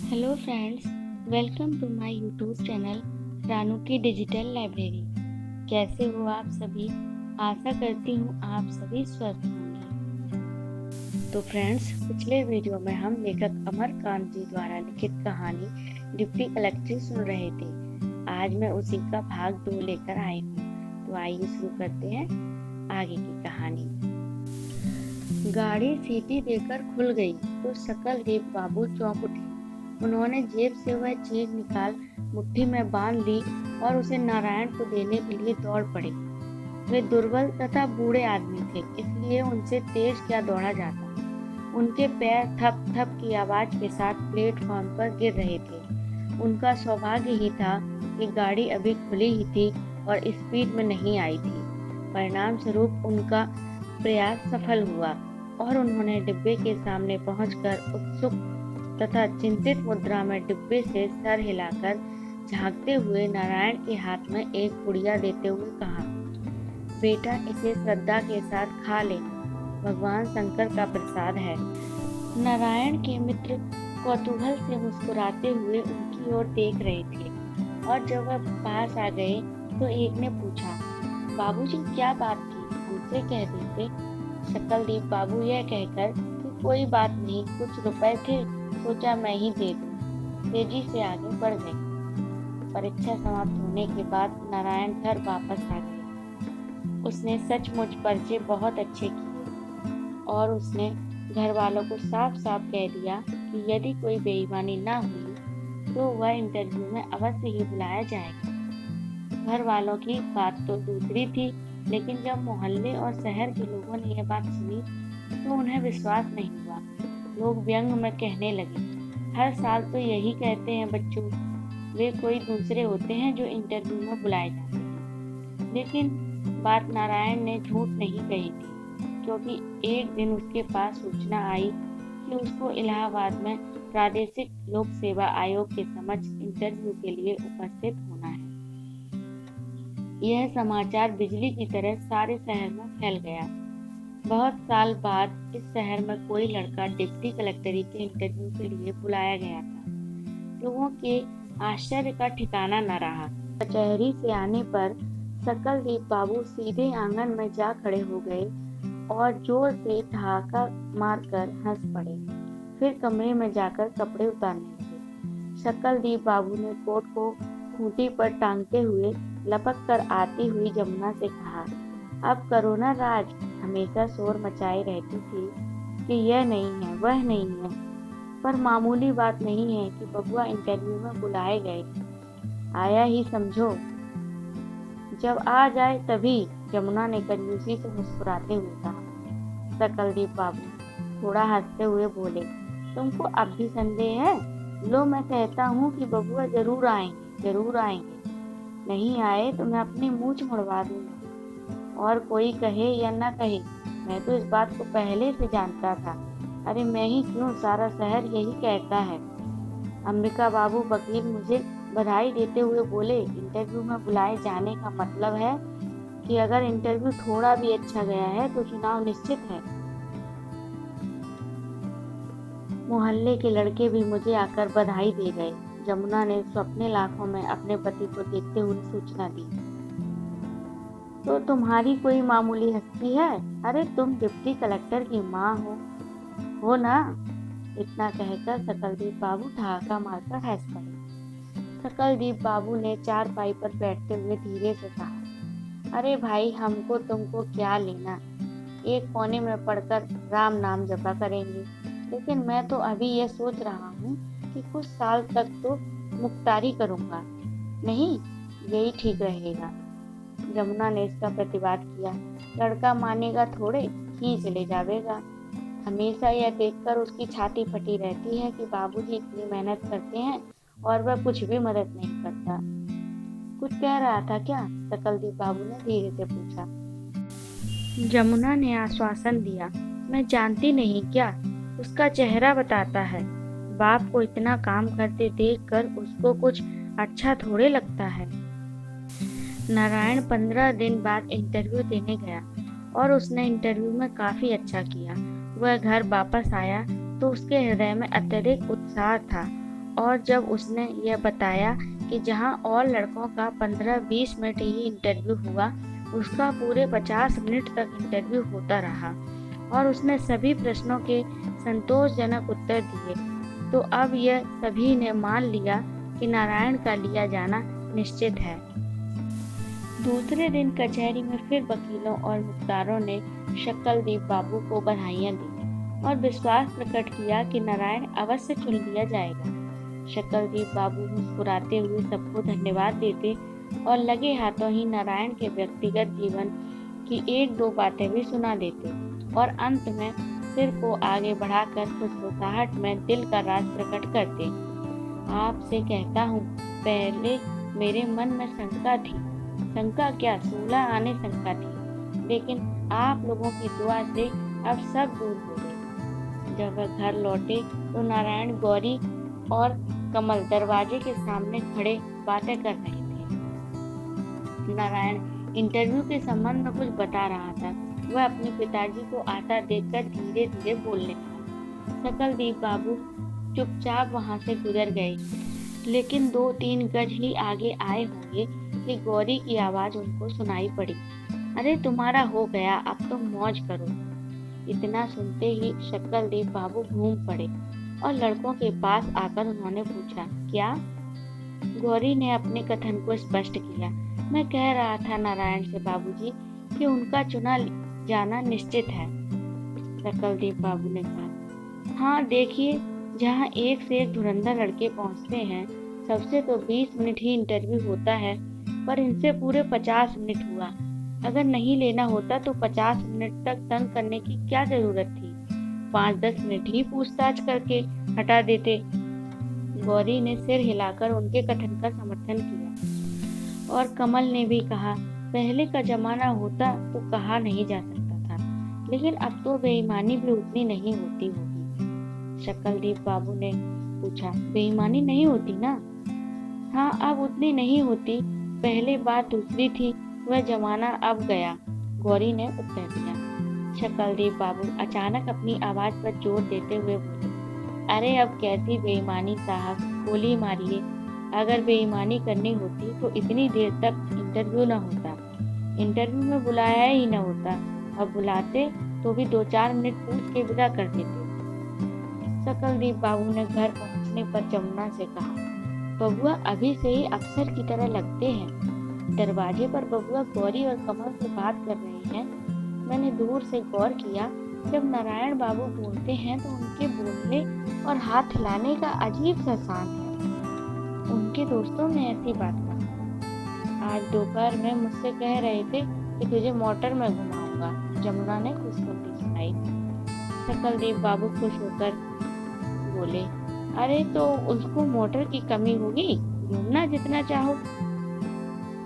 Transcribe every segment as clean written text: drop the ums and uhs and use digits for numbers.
Hello friends, welcome to my YouTube channel Ranu की digital library. कैसे हो आप सभी? आशा करती हूँ आप सभी स्वस्थ होंगे। तो फ्रेंड्स, पिछले वीडियो में हम लेखक अमरकांत जी द्वारा लिखित कहानी डिप्टी कलेक्टर सुन रहे थे। आज मैं उसी का भाग 2 लेकर आई हूँ। तो आइए शुरू करते हैं आगे की कहानी। गाड़ी सीटी देकर खुल गई तो सकल देव बाबू चौंक उठे। उन्होंने जेब से वह चीज निकाल मुट्ठी में बांध ली और उसे नारायण को देने के लिए दौड़ पड़े। वे दुर्बल तथा बूढ़े आदमी थे, इसलिए उनसे तेज क्या दौड़ा जाता। उनके पैर थप थप की आवाज के साथ प्लेटफॉर्म पर गिर रहे थे। उनका सौभाग्य ही था कि गाड़ी अभी खुली ही थी और स्पीड में नहीं आई थी। परिणाम स्वरूप उनका प्रयास सफल हुआ और उन्होंने डिब्बे के सामने पहुंचकर उत्सुक तथा चिंतित मुद्रा में डिब्बे से सर हिलाकर झांकते हुए नारायण के हाथ में एक पुड़िया देते हुए कहा, बेटा इसे श्रद्धा के साथ खा ले, भगवान शंकर का प्रसाद है। नारायण के मित्र कौतूहल से मुस्कुराते हुए उनकी ओर देख रहे थे और जब वह पास आ गए तो एक ने पूछा, बाबूजी क्या बात थी, हमसे कह देते। शकलदीप बाबू यह कहकर कि कोई बात नहीं, कुछ रुपए थे, सोचा मैं ही दे दूं, तेजी से आगे बढ़ गए। परीक्षा समाप्त होने के बाद नारायण घर वापस आ गए। उसने सचमुच पर्चे बहुत अच्छे किए और उसने घर वालों को साफ साफ कह दिया कि यदि कोई बेईमानी ना हुई तो वह इंटरव्यू में अवश्य ही बुलाया जाएगा। घर वालों की बात तो दूसरी थी, लेकिन जब मोहल्ले और शहर के लोगों ने यह बात सुनी तो उन्हें विश्वास नहीं हुआ। लोग व्यंग में कहने लगे, हर साल तो यही कहते हैं बच्चों, वे कोई दूसरे होते हैं जो इंटरव्यू में बुलाए जाते हैं। लेकिन बात नारायण ने झूठ नहीं कही थी, क्योंकि एक दिन उसके पास सूचना आई कि उसको इलाहाबाद में प्रादेशिक लोक सेवा आयोग के समक्ष इंटरव्यू के लिए उपस्थित होना है। यह समाचार बिजली की तरह सारे शहर में फैल गया। बहुत साल बाद इस शहर में कोई लड़का डिप्टी कलेक्टरी के इंटरव्यू के लिए बुलाया गया था। लोगों के आश्चर्य का ठिकाना न रहा। कचहरी से आने पर सकलदीप बाबू सीधे आंगन में जा खड़े हो गए और जोर से ठहाका मारकर हंस पड़े। फिर कमरे में जाकर कपड़े उतारने लगे। सकलदीप बाबू ने कोट को खूंटी पर टांगते हुए लपक कर आती हुई जमुना से कहा, अब करो ना राज। हमेशा शोर मचाई रहती थी कि यह नहीं है, वह नहीं है, पर मामूली बात नहीं है कि बबुआ इंटरव्यू में बुलाए गए। आया ही समझो, जब आ जाए तभी, जमुना ने कंजूसी से मुस्कुराते हुए कहा। सकलदीप बाबू थोड़ा हंसते हुए बोले, तुमको अब भी संदेह है? लो मैं कहता हूँ कि बबुआ जरूर आएंगे, जरूर आएंगे। नहीं आए तो मैं अपनी मूंछ मुड़वा दूंगा। और कोई कहे या न कहे, मैं तो इस बात को पहले से जानता था। अरे मैं ही क्यों, सारा शहर यही कहता है। अंबिका बाबू वकील मुझे बधाई देते हुए बोले, इंटरव्यू में बुलाए जाने का मतलब है कि अगर इंटरव्यू थोड़ा भी अच्छा गया है तो चुनाव निश्चित है। मोहल्ले के लड़के भी मुझे आकर बधाई दे गए। जमुना ने स्वप्ने लाखों में अपने पति को देखते हुए सूचना दी। तो तुम्हारी कोई मामूली हस्ती है? अरे तुम डिप्टी कलेक्टर की माँ हो ना? इतना कहकर सकलदीप बाबू ठहाका मारकर हंस पड़े। सकलदीप बाबू ने चारपाई पर बैठते हुए धीरे से कहा, अरे भाई हमको तुमको क्या लेना, एक कोने में पड़कर राम नाम जपा करेंगे। लेकिन मैं तो अभी यह सोच रहा हूँ कि कुछ साल तक तो मुख्तारी करूँगा। नहीं, यही ठीक रहेगा। जमुना ने इसका प्रतिवाद किया। लड़का मानेगा थोड़े, खींच ले जावेगा। हमेशा यह देखकर उसकी छाती फटी रहती है कि बाबूजी इतनी मेहनत करते हैं और वह कुछ भी मदद नहीं करता। कुछ कह रहा था क्या? सकलदीप बाबू ने धीरे से पूछा। जमुना ने आश्वासन दिया, मैं जानती नहीं क्या, उसका चेहरा बताता है। बाप को इतना काम करते देखकर उसको कुछ अच्छा थोड़े लगता है। नारायण 15 दिन बाद इंटरव्यू देने गया और उसने इंटरव्यू में काफी अच्छा किया। वह घर वापस आया तो उसके हृदय में अत्यधिक उत्साह था और जब उसने यह बताया कि जहां और लड़कों का 15-20 मिनट ही इंटरव्यू हुआ, उसका पूरे 50 मिनट तक इंटरव्यू होता रहा और उसने सभी प्रश्नों के संतोषजनक उत्तर दिए, तो अब यह सभी ने मान लिया कि नारायण का लिया जाना निश्चित है। दूसरे दिन कचहरी में फिर वकीलों और मुख्तारों ने शक्लदीप बाबू को बधाइयां दी और विश्वास प्रकट किया कि नारायण अवश्य चुन लिया जाएगा। शक्लदीप बाबू मुस्कुराते हुए सबको धन्यवाद देते और लगे हाथों ही नारायण के व्यक्तिगत जीवन की एक दो बातें भी सुना देते और अंत में सिर को आगे बढ़ाकर खुशबुसाहट में दिल का राज प्रकट करते। आपसे कहता हूँ, पहले मेरे मन में शंका थी, शंका क्या 16 आने शंका थी, लेकिन आप लोगों की दुआ से अब सब दूर हो गई। जब वह घर लौटे तो नारायण, गौरी और कमल दरवाजे के सामने खड़े बातें कर रहे थे। नारायण इंटरव्यू के संबंध में कुछ बता रहा था। वह अपने पिताजी को आता देखकर धीरे धीरे बोलने लगा। शक्लदीप बाबू चुपचाप वहां से गुजर गए, लेकिन 2-3 गज ही आगे आए होंगे कि गौरी की आवाज उनको सुनाई पड़ी। अरे तुम्हारा हो गया, अब तुम मौज करो। इतना सुनते ही शक्लदीप बाबू घूम पड़े और लड़कों के पास आकर उन्होंने पूछा, क्या? गौरी ने अपने कथन को स्पष्ट किया, मैं कह रहा था नारायण से बाबूजी कि उनका चुना जाना निश्चित है। शक्लदीप बाबू ने कहा, हाँ देखिए, जहाँ एक से एक धुरंधर लड़के पहुँचते हैं, सबसे तो 20 मिनट ही इंटरव्यू होता है, पर इनसे पूरे 50 मिनट हुआ। अगर नहीं लेना होता तो 50 मिनट तक तंग करने की क्या जरूरत थी? 5-10 मिनट ही पूछताछ करके हटा देते। गौरी ने सिर हिलाकर उनके कथन का समर्थन किया और कमल ने भी कहा, पहले का जमाना होता तो कहा नहीं जा सकता था, लेकिन अब तो बेईमानी भी उतनी नहीं होती होगी। शक्लदीप बाबू ने पूछा, बेईमानी नहीं होती ना? हाँ, अब उतनी नहीं होती, पहले बात दूसरी थी, वह जमाना अब गया, गौरी ने उत्तर दिया। शक्लदीप बाबू अचानक अपनी आवाज पर जोर देते हुए बोले, अरे अब कैसी बेईमानी साहब, गोली मारिए। अगर बेईमानी करनी होती तो इतनी देर तक इंटरव्यू न होता, इंटरव्यू में बुलाया ही न होता, और बुलाते तो भी 2-4 मिनट पूछ के विदा कर देते। शक्लदीप बाबू ने घर पहुंचने पर जमुना से कहा, बबुआ अभी से ही अफसर की तरह लगते हैं। दरवाजे पर बबुआ गौरी और कमल से बात कर रहे हैं। मैंने दूर से गौर किया, जब नारायण बाबू बोलते हैं तो उनके बोलने और हाथ हिलाने का अजीब सा शान है। उनके दोस्तों ने ऐसी बात कही। आज दोपहर में मुझसे कह रहे थे कि तुझे मोटर में घुमाऊंगा, जमुना ने खुशखबरी सुनाई। शक्लदीप बाबू खुश होकर बोले, अरे तो उसको मोटर की कमी होगी, घूमना जितना चाहो।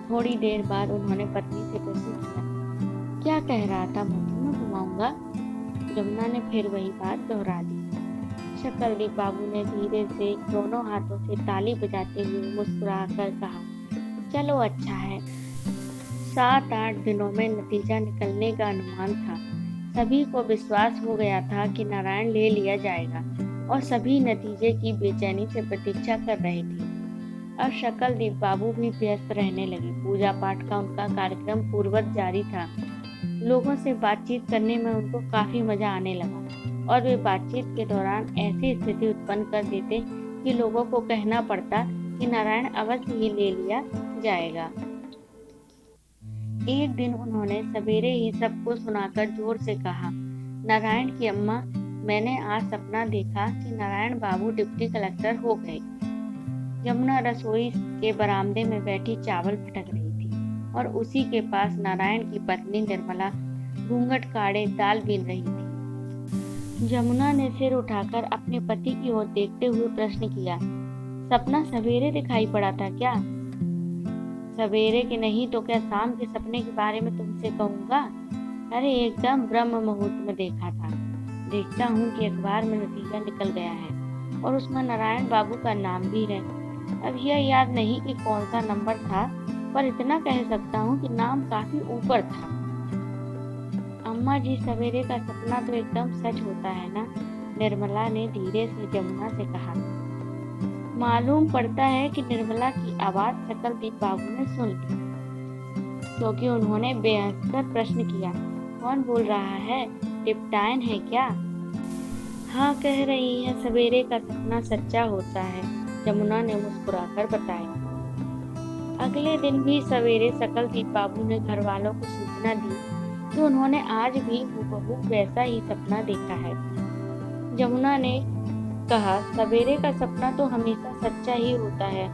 थोड़ी देर बाद उन्होंने पत्नी से प्रश्न किया, क्या कह रहा था, मोटर में घुमाऊंगा? जमुना ने फिर वही बात दोहरा दी। शक्लदीप बाबू ने धीरे से दोनों हाथों से ताली बजाते हुए मुस्कुराकर कहा, चलो अच्छा है। 7-8 दिनों में नतीजा निकलने का अनुमान था। सभी को विश्वास हो गया था कि नारायण ले लिया जाएगा और सभी नतीजे की बेचैनी से प्रतीक्षा कर रहे थे। अब शक्लदीप बाबू भी व्यस्त रहने लगे। पूजा पाठ का उनका कार्यक्रम पूर्ववत जारी था। लोगों से बातचीत करने में उनको काफी मजा आने लगा और वे बातचीत के दौरान ऐसी स्थिति उत्पन्न कर देते कि लोगों को कहना पड़ता कि नारायण अवश्य ही ले लिया जाएगा। एक दिन उन्होंने सवेरे ही सबको सुनाकर जोर से कहा, नारायण की अम्मा, मैंने आज सपना देखा कि नारायण बाबू डिप्टी कलेक्टर हो गए। जमुना रसोई के बरामदे में बैठी चावल फटक रही थी और उसी के पास नारायण की पत्नी निर्मला घूंघट काढ़े दाल बीन रही थी। जमुना ने सिर उठाकर अपने पति की ओर देखते हुए प्रश्न किया, सपना सवेरे दिखाई पड़ा था क्या? सवेरे के नहीं तो क्या शाम के सपने के बारे में तुमसे कहूँगा? अरे एकदम ब्रह्म मुहूर्त में देखा था। देखता हूँ कि अखबार में नतीजा निकल गया है और उसमें नारायण बाबू का नाम भी है। अब यह याद नहीं कि कौन सा नंबर था, पर इतना कह सकता हूँ कि नाम काफी ऊपर था। अम्मा जी, सवेरे का सपना तो एकदम सच होता है ना? निर्मला ने धीरे से जमुना से कहा। मालूम पड़ता है कि निर्मला की आवाज सकलदीप बाबू ने सुन ली, क्योंकि उन्होंने बेहस कर प्रश्न किया, कौन बोल रहा है? डिप्टाइन है क्या? हाँ, कह रही है सवेरे का सपना सच्चा होता है, जमुना ने मुस्कुराकर बताया। अगले दिन भी सवेरे सकलदीप बाबू ने घर वालों को सूचना दी कि उन्होंने आज भी हूबहू वैसा ही सपना देखा है। जमुना ने कहा, सवेरे का सपना तो हमेशा सच्चा ही होता है।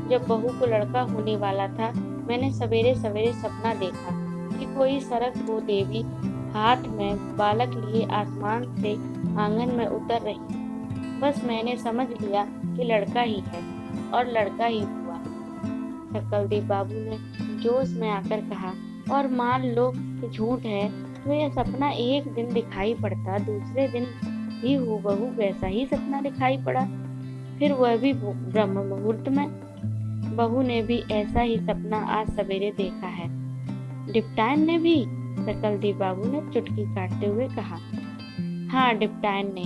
जब बहू को लड़का होने वाला था, मैंने सवेरे सवेरे सपना देखा कि कोई सरक वो देवी हाथ में बालक लिए आसमान से आंगन में उतर रही। बस मैंने समझ लिया कि लड़का ही है, और लड़का ही हुआ। सकलदीप बाबू ने जोश में आकर कहा, और मान लो कि झूठ है तो यह सपना एक दिन दिखाई पड़ता, दूसरे दिन भी हूबहू वैसा ही सपना दिखाई पड़ा, फिर वह भी ब्रह्म मुहूर्त में। बहू ने भी ऐसा ही सपना आज सवेरे देखा है। डिप्टाइन ने भी? सकलदीप बाबू ने चुटकी काटते हुए कहा। हाँ, डिप्टाइन ने।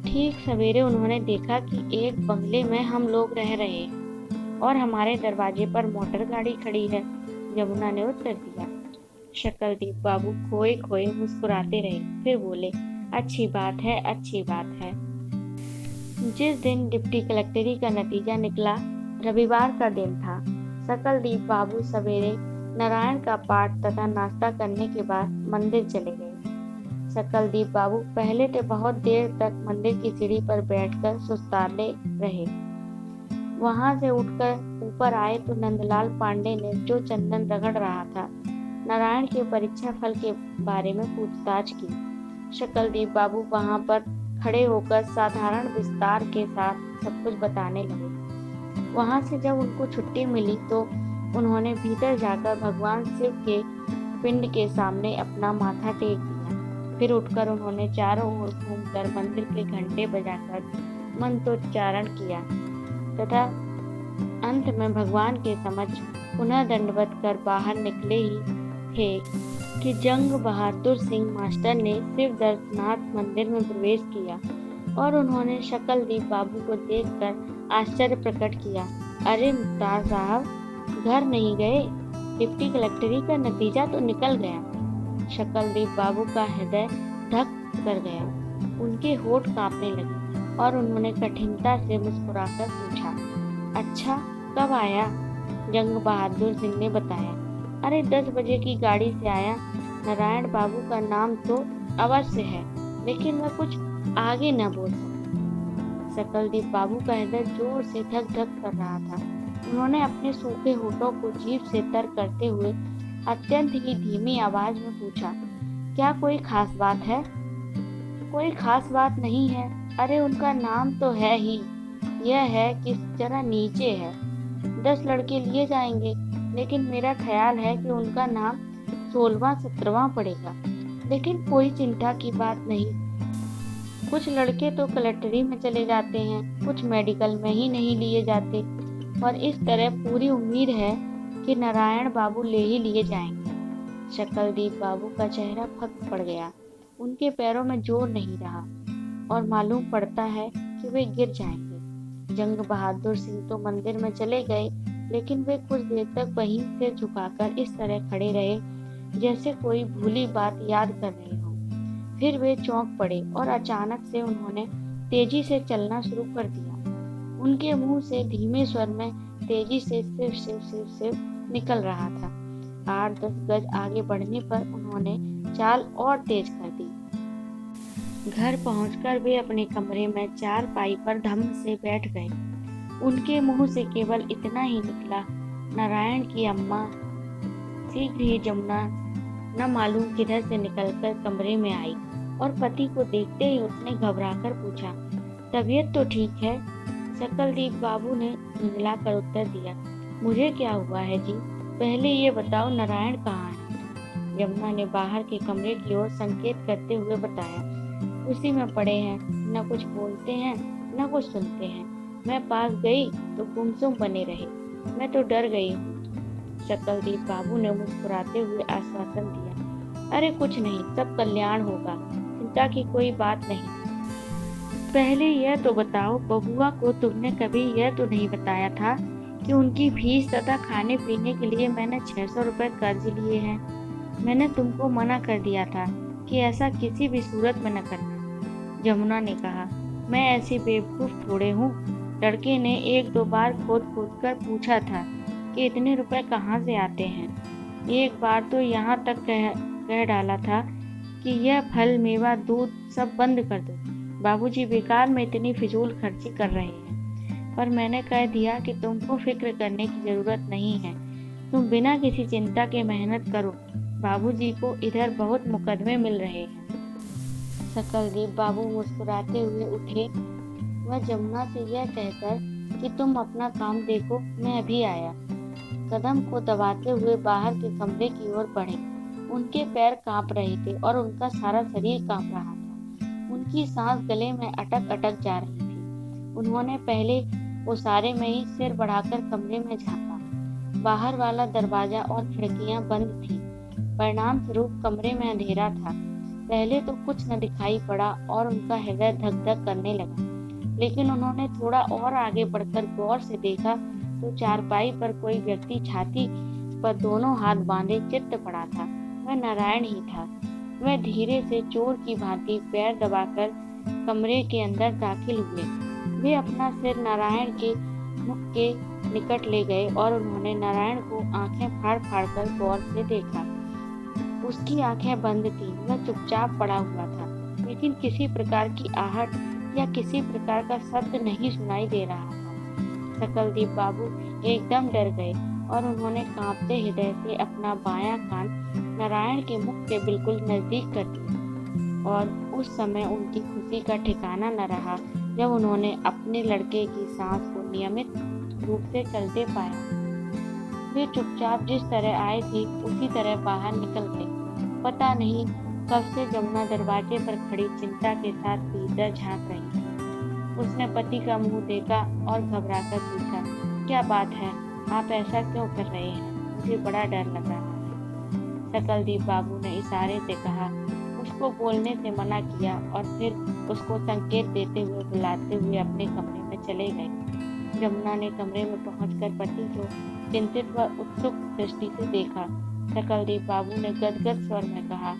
ठीक सवेरे उन्होंने देखा कि एक बंगले में हम लोग रह रहे हैं और हमारे दरवाजे पर मोटर गाड़ी खड़ी है, जमुना ने उत्तर दिया। सकलदीप बाबू खोए खोए मुस्कुराते रहे, फिर बोले, अच्छी बात है, अच्छी बात है। जिस दिन डिप्टी कलेक्टरी का नतीजा निकला, रविवार का दिन था। सकलदीप बाबू सवेरे नारायण का पाठ तथा नाश्ता करने के बाद मंदिर चले गए। सकलदीप बाबू पहले तो बहुत देर तक मंदिर की सीढ़ी पर बैठकर सुस्ताते रहे। वहां से उठकर ऊपर आए तो नंदलाल पांडे ने, जो चंदन रगड़ रहा था, नारायण के परीक्षा फल के बारे में पूछताछ की। सकलदीप बाबू वहां पर खड़े होकर साधारण विस्तार के साथ सब कुछ बताने लगे। वहां से जब उनको छुट्टी मिली तो उन्होंने भीतर जाकर भगवान शिव के पिंड के सामने अपना माथा टेक दिया। फिर उठकर उन्होंने चारों ओर घूमकर मंदिर के घंटे बजाकर मंत्रोच्चारण किया तथा अंत में भगवान के समक्ष पुनः दंडवत कर बाहर निकले ही थे कि जंग बहादुर सिंह मास्टर ने शिव दर्शनार्थ मंदिर में प्रवेश किया और उन्होंने सकलदीप बाबू को देखकर आश्चर्य प्रकट किया। अरे मुख्तार साहब, घर नहीं गए? डिप्टी कलेक्टरी का नतीजा तो निकल गया। सकलदीप बाबू का हृदय धक कर गया, उनके होठ कांपने लगे और उन्होंने कठिनता से मुस्कुराकर पूछा, अच्छा, कब आया? जंग बहादुर सिंह ने बताया, अरे 10 बजे की गाड़ी से आया। नारायण बाबू का नाम तो अवश्य है, लेकिन वह कुछ आगे न बोल सका। सकलदीप बाबू का हृदय जोर से धक धक कर रहा था। उन्होंने अपने सूखे होठों को जीभ से तर करते हुए अत्यंत ही धीमी आवाज में पूछा, क्या कोई खास बात है? कोई खास बात नहीं है। अरे उनका नाम तो है ही, यह है कि जरा नीचे है। 10 लड़के लिए जाएंगे, लेकिन मेरा ख्याल है कि उनका नाम 16वां 17वां पड़ेगा। लेकिन कोई चिंता की बात नहीं। कुछ लड़के तो कलेक्टरी में चले जाते हैं, कुछ मेडिकल में ही नहीं लिए जाते, और इस तरह पूरी उम्मीद है कि नारायण बाबू ले ही लिए जाएंगे। सकलदीप बाबू का चेहरा फक पड़ गया, उनके पैरों में जोर नहीं रहा और मालूम पड़ता है कि वे गिर जाएंगे। जंग बहादुर सिंह तो मंदिर में चले गए, लेकिन वे कुछ देर तक वहीं से झुकाकर इस तरह खड़े रहे जैसे कोई भूली बात याद कर रहे हो। फिर वे चौंक पड़े और अचानक से उन्होंने तेजी से चलना शुरू कर दिया। उनके मुंह से धीमे स्वर में तेजी से सिर सिर सिर सिर निकल रहा था। 8-10 गज आगे बढ़ने पर उन्होंने चाल और तेज कर दी। घर पहुंचकर वे अपने कमरे में चारपाई पर धम से बैठ गए। उनके मुंह से केवल इतना ही निकला, नारायण की अम्मा। शीघ्र ही जमुना न मालूम किधर से निकलकर कमरे में आई और पति को देखते ही उसने घबराकर पूछा, तबीयत तो ठीक है? सकलदीप बाबू ने झुंझलाकर उत्तर दिया, मुझे क्या हुआ है जी? पहले ये बताओ, नारायण कहाँ है? जमुना ने बाहर के कमरे की ओर संकेत करते हुए बताया, उसी में पड़े हैं, न कुछ बोलते हैं न कुछ सुनते हैं। मैं पास गई तो गुमसुम बने रहे, मैं तो डर गई हूँ। सकलदीप बाबू ने मुस्कुराते हुए आश्वासन दिया, अरे कुछ नहीं, सब कल्याण होगा, चिंता की कोई बात नहीं। पहले यह तो बताओ, बबुआ को तुमने कभी यह तो नहीं बताया था कि उनकी फीस तथा खाने पीने के लिए मैंने 600 रुपये कर्ज लिए हैं। मैंने तुमको मना कर दिया था कि ऐसा किसी भी सूरत में न करना। जमुना ने कहा, मैं ऐसी बेवकूफ़ थोड़े हूँ। लड़के ने एक दो बार खोद खोद कर पूछा था कि इतने रुपए कहाँ से आते हैं। एक बार तो यहाँ तक कह डाला था कि यह फल मेवा दूध सब बंद कर दो, बाबूजी बेकार में इतनी फिजूल खर्ची कर रहे हैं। पर मैंने कह दिया कि तुमको फिक्र करने की ज़रूरत नहीं है, तुम बिना किसी चिंता के मेहनत करो, बाबूजी को इधर बहुत मुकदमे मिल रहे हैं। सकलदीप बाबू मुस्कुराते हुए उठे। वह जमुना से यह कहकर कि तुम अपना काम देखो, मैं अभी आया, कदम को दबाते हुए बाहर के कमरे की ओर बढ़े। उनके पैर कांप रहे थे और उनका सारा शरीर कांप रहा था। उनकी सांस गले में अटक अटक जा रही थी। उन्होंने पहले ओसारे में ही सिर बढ़ाकर कमरे में झांका। बाहर वाला दरवाजा और खिड़कियां बंद थी। परिणाम स्वरूप कमरे में अंधेरा था। पहले तो कुछ न दिखाई पड़ा और उनका हृदय धक धक करने लगा। लेकिन उन्होंने थोड़ा और आगे बढ़कर गौर से देखा तो चारपाई पर कोई व्यक्ति छाती पर दोनों हाथ बांधे चित्त पड़ा था। वह नारायण ही था। वह धीरे से चोर की भांति पैर दबाकर कमरे के अंदर दाखिल हुए। वे अपना सिर नारायण के मुख के निकट ले गए और उन्होंने नारायण को आंखें फाड़ फाड़ कर गौर से देखा। उसकी आंखें बंद थीं। वह चुपचाप पड़ा हुआ था, लेकिन किसी प्रकार की आहट या किसी प्रकार का शब्द नहीं सुनाई दे रहा था। सकलदीप बाबू एकदम डर गए और उन्होंने कांपते हृदय से अपना बायां कान नारायण के मुख के बिल्कुल नजदीक कर दिया। और उस समय उनकी खुशी का ठिकाना न रहा जब उन्होंने अपने लड़के की सांस को नियमित रूप से चलते पाया। वे चुपचाप जिस तरह आए थे उसी तरह बाहर निकल गए। पता नहीं कब से जमुना दरवाजे पर खड़ी चिंता के साथ भीतर झांक रही थी। उसने पति का मुंह देखा और घबराकर पूछा, क्या बात है, आप ऐसा क्यों कर रहे हैं? मुझे बड़ा डर लग रहा है। सकलदीप बाबू ने इशारे से कहा, उसको बोलने से मना किया और फिर उसको संकेत देते हुए बुलाते हुए अपने कमरे में चले गए। जमुना ने कमरे में पहुंचकर पति को चिंतित व उत्सुक दृष्टि से देखा। सकलदीप बाबू ने गदगद स्वर में कहा,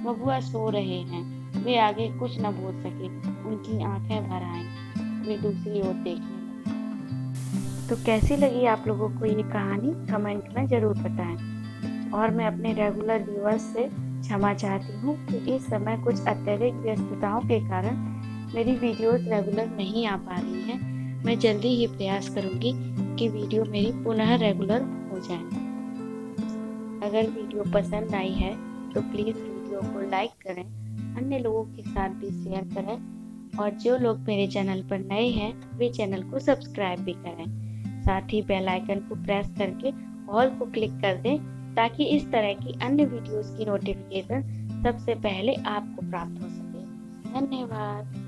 बबुआ सो रहे हैं, वे आगे कुछ न बोल सके। उनकी आंखें भर आईं। वे दूसरी ओर देखने लगे। तो कैसी लगी आप लोगों को ये कहानी, कमेंट में ज़रूर बताएं। और मैं अपने रेगुलर व्यूअर्स से क्षमा चाहती हूँ कि इस समय कुछ अत्यधिक व्यस्तताओं के कारण मेरी वीडियोस रेगुलर नहीं आ पा रही हैं। मैं जल्दी ही प्रयास करूँगी कि वीडियो मेरी पुनः रेगुलर हो जाए। अगर वीडियो पसंद आई है तो प्लीज़ वीडियो को लाइक करें, अन्य लोगों के साथ भी शेयर करें और जो लोग मेरे चैनल पर नए हैं वे चैनल को सब्सक्राइब भी करें। साथ ही बेल आइकन को प्रेस करके ऑल को क्लिक कर दें ताकि इस तरह की अन्य वीडियोस की नोटिफिकेशन सबसे पहले आपको प्राप्त हो सके। धन्यवाद।